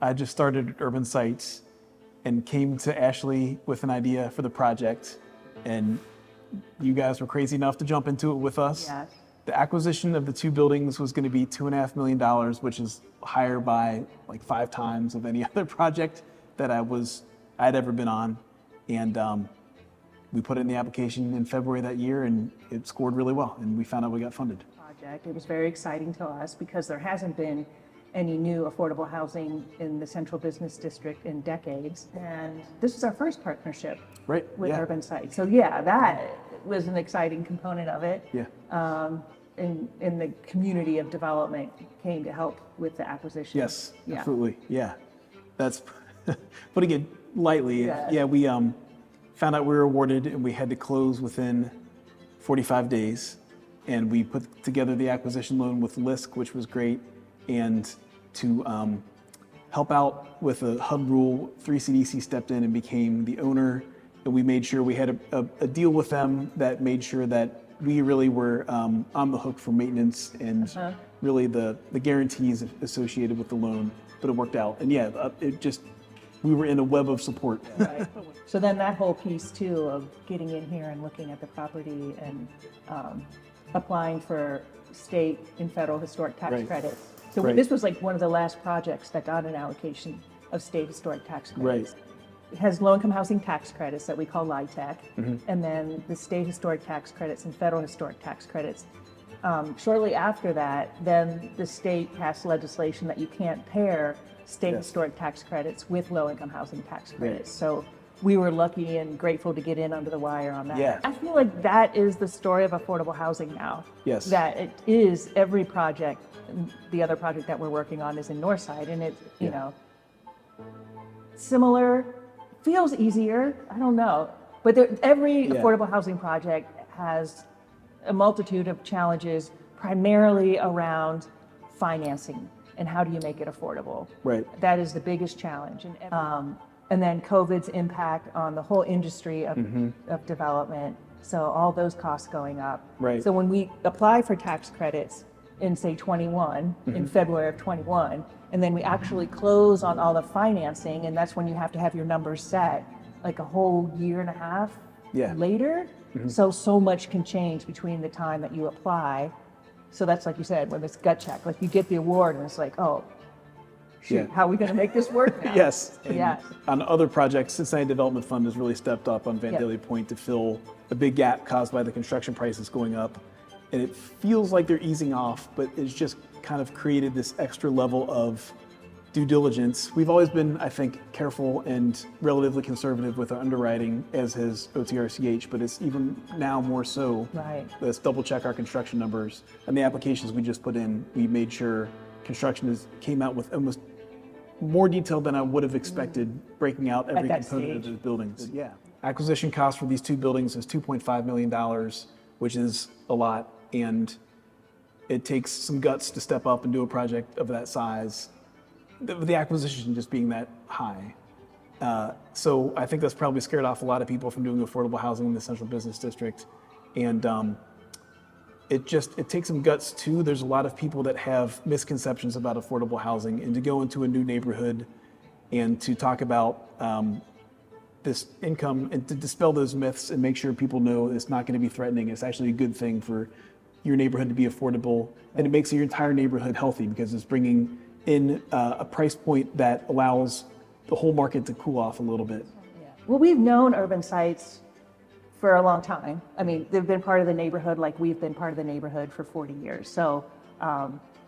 I just started at Urban Sites and came to Ashley with an idea for the project, and you guys were crazy enough to jump into it with us. Yes. The acquisition of the two buildings was going to be $2.5 million, which is higher by like 5 times of any other project that I'd ever been on. And we put it in the application in February that year, and it scored really well, and we found out we got funded. Project. It was very exciting to us because there hasn't been any new affordable housing in the Central Business District in decades. And this was our first partnership Right. with Yeah. Urban Sites. So yeah, that was an exciting component of it. Yeah. And the community of development came to help with the acquisition. Yes, Yeah. absolutely. Yeah. That's putting it lightly. Yeah. Yeah, we found out we were awarded and we had to close within 45 days. And we put together the acquisition loan with LISC, which was great. And to help out with a HUD rule, 3CDC stepped in and became the owner. And we made sure we had a deal with them that made sure that we really were on the hook for maintenance and really the guarantees associated with the loan. But it worked out. And yeah, we were in a web of support. Right. So then that whole piece too of getting in here and looking at the property and applying for state and federal historic tax Right. credits. So Right. this was like one of the last projects that got an allocation of state historic tax credits. Right. It has low-income housing tax credits that we call LIHTC, Mm-hmm. and then the state historic tax credits and federal historic tax credits. Shortly after that, then the state passed legislation that you can't pair state Yes. historic tax credits with low-income housing tax credits. Right. So we were lucky and grateful to get in under the wire on that. Yeah. I feel like that is the story of affordable housing now. Yes. That it is every project. The other project that we're working on is in Northside, and it, you Yeah. know, similar, feels easier. I don't know, but every Yeah. affordable housing project has a multitude of challenges, primarily around financing and how do you make it affordable. Right. That is the biggest challenge, and then COVID's impact on the whole industry of development. So all those costs going up. Right. So when we apply for tax credits in say 21, in February of 21, and then we actually close on all the financing, and that's when you have to have your numbers set like a whole year and a half Yeah. later. So much can change between the time that you apply. So that's like you said, when it's gut check, like you get the award and it's like, oh, shoot, Yeah. how are we going to make this work now? Yes. And Yes. on other projects, Cincinnati Development Fund has really stepped up on Vandalia Point to fill a big gap caused by the construction prices going up. And it feels like they're easing off, but it's just kind of created this extra level of due diligence. We've always been, I think, careful and relatively conservative with our underwriting, as has OTRCH, but it's even now more so. Right. Let's double check our construction numbers. And the applications we just put in, we made sure construction came out with almost more detail than I would have expected, breaking out every that component of stage. those buildings. Yeah. Acquisition cost for these two buildings is $2.5 million, which is a lot. And it takes some guts to step up and do a project of that size, the acquisition just being that high. So I think that's probably scared off a lot of people from doing affordable housing in the Central Business District. And it takes some guts too. There's a lot of people that have misconceptions about affordable housing, and to go into a new neighborhood and to talk about this income and to dispel those myths and make sure people know it's not going to be threatening. It's actually a good thing for your neighborhood to be affordable, and it makes your entire neighborhood healthy because it's bringing in a price point that allows the whole market to cool off a little bit. Well, we've known Urban Sites for a long time. I mean, they've been part of the neighborhood like we've been part of the neighborhood for 40 years. So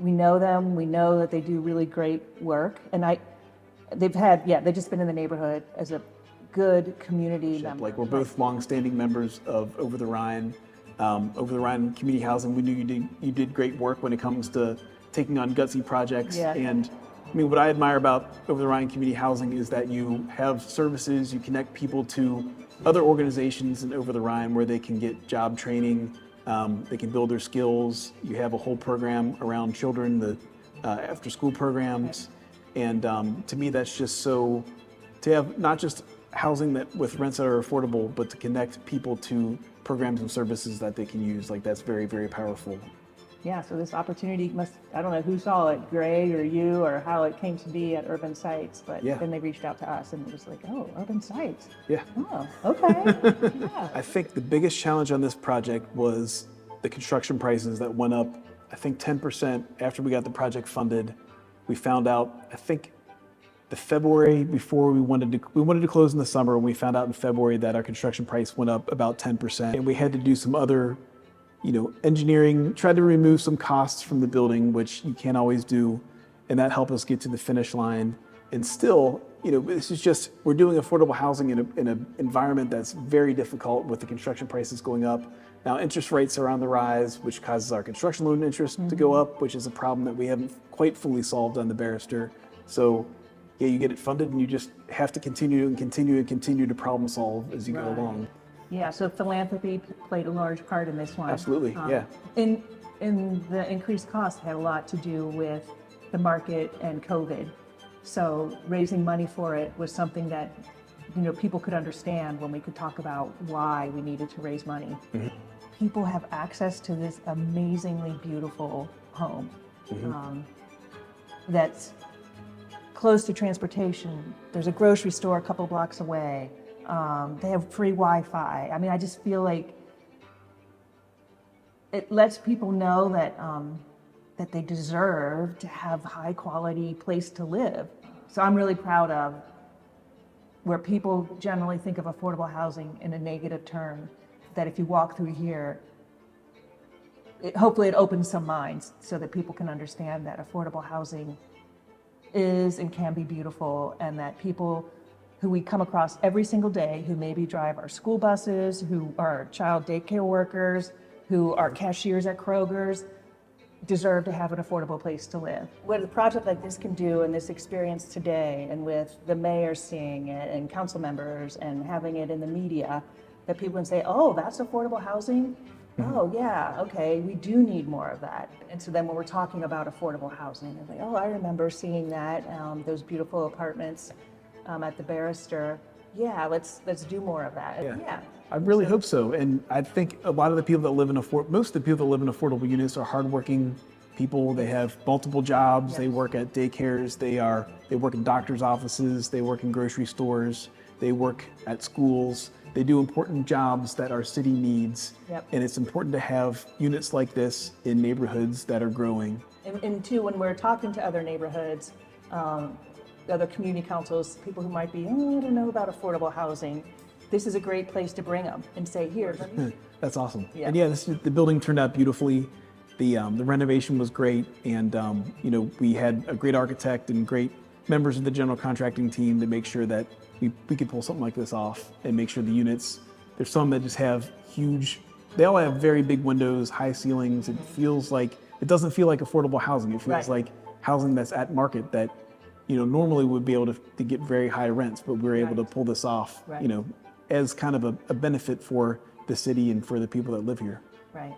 we know them. We know that they do really great work. And they've just been in the neighborhood as a good community member. Like, we're both longstanding members of Over the Rhine. Over the Rhine Community Housing, we knew you did great work when it comes to taking on gutsy projects. Yeah. And I mean, what I admire about Over the Rhine Community Housing is that you have services, you connect people to other organizations in Over the Rhine where they can get job training, they can build their skills. You have a whole program around children, the after school programs. And to me, that's just so, to have not just housing that with rents that are affordable, but to connect people to programs and services that they can use, like that's very, very powerful. Yeah, so this opportunity I don't know who saw it, Greg or you, or how it came to be at Urban Sites, but Yeah. then they reached out to us and it was like, oh, Urban Sites. Yeah. Oh, okay. Yeah. I think the biggest challenge on this project was the construction prices that went up, I think 10% after we got the project funded. We found out, I think the February before we wanted to close in the summer, and we found out in February that our construction price went up about 10%. And we had to do some other, engineering, tried to remove some costs from the building, which you can't always do, and that helped us get to the finish line. And still, this is just, we're doing affordable housing in an environment that's very difficult with the construction prices going up. Now, interest rates are on the rise, which causes our construction loan interest to go up, which is a problem that we haven't quite fully solved on the Barrister. So, yeah, you get it funded and you just have to continue to problem solve as you go along. Yeah, so philanthropy played a large part in this one. Absolutely, yeah. In the increased cost had a lot to do with the market and COVID. So raising money for it was something that, people could understand when we could talk about why we needed to raise money. Mm-hmm. People have access to this amazingly beautiful home that's close to transportation. There's a grocery store a couple blocks away. They have free Wi-Fi. I mean, I just feel like it lets people know that they deserve to have high quality place to live. So I'm really proud of where people generally think of affordable housing in a negative term, that if you walk through here, hopefully it opens some minds so that people can understand that affordable housing is and can be beautiful, and that people who we come across every single day, who maybe drive our school buses, who are child daycare workers, who are cashiers at Kroger's, deserve to have an affordable place to live. What a project like this can do, and this experience today, and with the mayor seeing it, and council members, and having it in the media, that people can say, oh, that's affordable housing? Oh, yeah, okay, we do need more of that. And so then when we're talking about affordable housing, they're like, oh, I remember seeing that, those beautiful apartments at the Barrister. Yeah, let's do more of that. Yeah. I really hope so. And I think a lot of the people that live in most of the people that live in affordable units are hardworking people. They have multiple jobs. Yes. They work at daycares. They work in doctor's offices. They work in grocery stores. They work at schools. They do important jobs that our city needs. Yep. And it's important to have units like this in neighborhoods that are growing. And too, when we're talking to other neighborhoods, other community councils, people who might be, I don't know about affordable housing, this is a great place to bring them and say, here. That's awesome. Yeah. And yeah, the building turned out beautifully. The renovation was great. And, we had a great architect and great members of the general contracting team to make sure that we could pull something like this off and make sure the units, there's some that just have they all have very big windows, high ceilings. It doesn't feel like affordable housing. It feels like housing that's at market that, normally would be able to get very high rents, but we're able to pull this off, as kind of a benefit for the city and for the people that live here. Right.